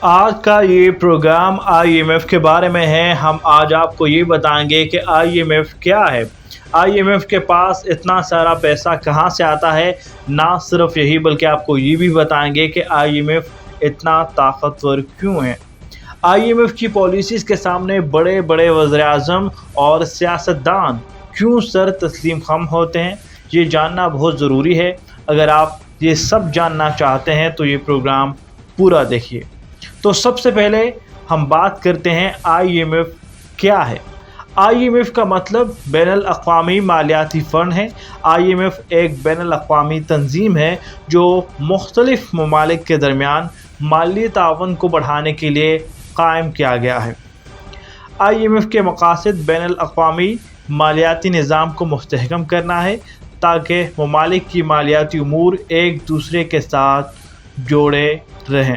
آج کا یہ پروگرام IMF کے بارے میں ہے۔ ہم آج آپ کو یہ بتائیں گے کہ IMF کیا ہے۔ IMF کے پاس اتنا سارا پیسہ کہاں سے آتا ہے۔ نہ صرف یہی بلکہ آپ کو یہ بھی بتائیں گے کہ IMF اتنا طاقتور کیوں ہے۔ IMF کی پالیسیز کے سامنے بڑے بڑے وزیر اعظم اور سیاستدان کیوں سر تسلیم خم ہوتے ہیں، یہ جاننا بہت ضروری ہے۔ اگر آپ یہ سب جاننا چاہتے ہیں تو یہ پروگرام پورا دیکھیے۔ تو سب سے پہلے ہم بات کرتے ہیں IMF کیا ہے۔ IMF کا مطلب بین الاقوامی مالیاتی فنڈ ہے۔ IMF ایک بین الاقوامی تنظیم ہے جو مختلف ممالک کے درمیان مالی تعاون کو بڑھانے کے لیے قائم کیا گیا ہے۔ IMF کے مقاصد بین الاقوامی مالیاتی نظام کو مستحکم کرنا ہے تاکہ ممالک کی مالیاتی امور ایک دوسرے کے ساتھ جوڑے رہیں۔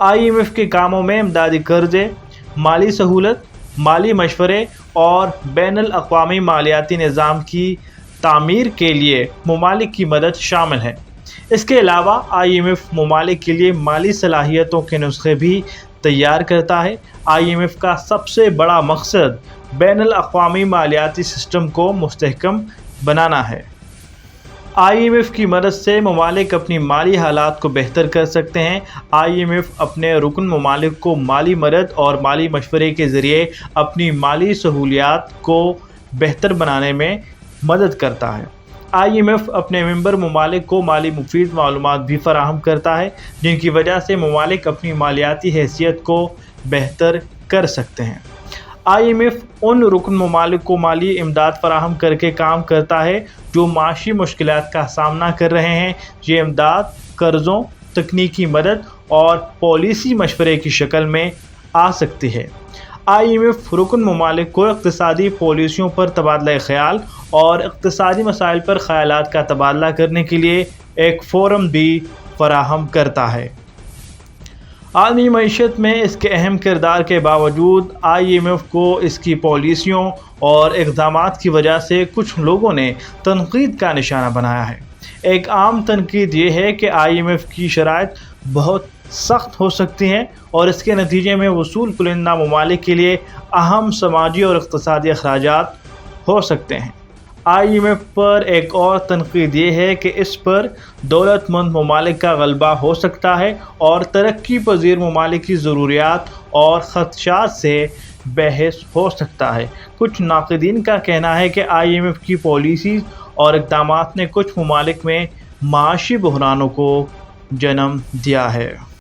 IMF کے کاموں میں امدادی قرضے، مالی سہولت، مالی مشورے اور بین الاقوامی مالیاتی نظام کی تعمیر کے لیے ممالک کی مدد شامل ہے۔ اس کے علاوہ IMF ممالک کے لیے مالی صلاحیتوں کے نسخے بھی تیار کرتا ہے۔ IMF کا سب سے بڑا مقصد بین الاقوامی مالیاتی سسٹم کو مستحکم بنانا ہے۔ IMF کی مدد سے ممالک اپنی مالی حالات کو بہتر کر سکتے ہیں۔ IMF اپنے رکن ممالک کو مالی مدد اور مالی مشورے کے ذریعے اپنی مالی سہولیات کو بہتر بنانے میں مدد کرتا ہے۔ IMF اپنے ممبر ممالک کو مالی مفید معلومات بھی فراہم کرتا ہے جن کی وجہ سے ممالک اپنی مالیاتی حیثیت کو بہتر کر سکتے ہیں۔ IMF ان رکن ممالک کو مالی امداد فراہم کر کے کام کرتا ہے جو معاشی مشکلات کا سامنا کر رہے ہیں۔ یہ امداد قرضوں، تکنیکی مدد اور پالیسی مشورے کی شکل میں آ سکتی ہے۔ IMF رکن ممالک کو اقتصادی پالیسیوں پر تبادلہ خیال اور اقتصادی مسائل پر خیالات کا تبادلہ کرنے کے لیے ایک فورم بھی فراہم کرتا ہے۔ عالمی معیشت میں اس کے اہم کردار کے باوجود IMF کو اس کی پالیسیوں اور اقدامات کی وجہ سے کچھ لوگوں نے تنقید کا نشانہ بنایا ہے۔ ایک عام تنقید یہ ہے کہ IMF کی شرائط بہت سخت ہو سکتی ہیں اور اس کے نتیجے میں وصول کنندہ ممالک کے لیے اہم سماجی اور اقتصادی اخراجات ہو سکتے ہیں۔ IMF پر ایک اور تنقید یہ ہے کہ اس پر دولت مند ممالک کا غلبہ ہو سکتا ہے اور ترقی پذیر ممالک کی ضروریات اور خدشات سے بحث ہو سکتا ہے۔ کچھ ناقدین کا کہنا ہے کہ IMF کی پالیسیز اور اقدامات نے کچھ ممالک میں معاشی بحرانوں کو جنم دیا ہے۔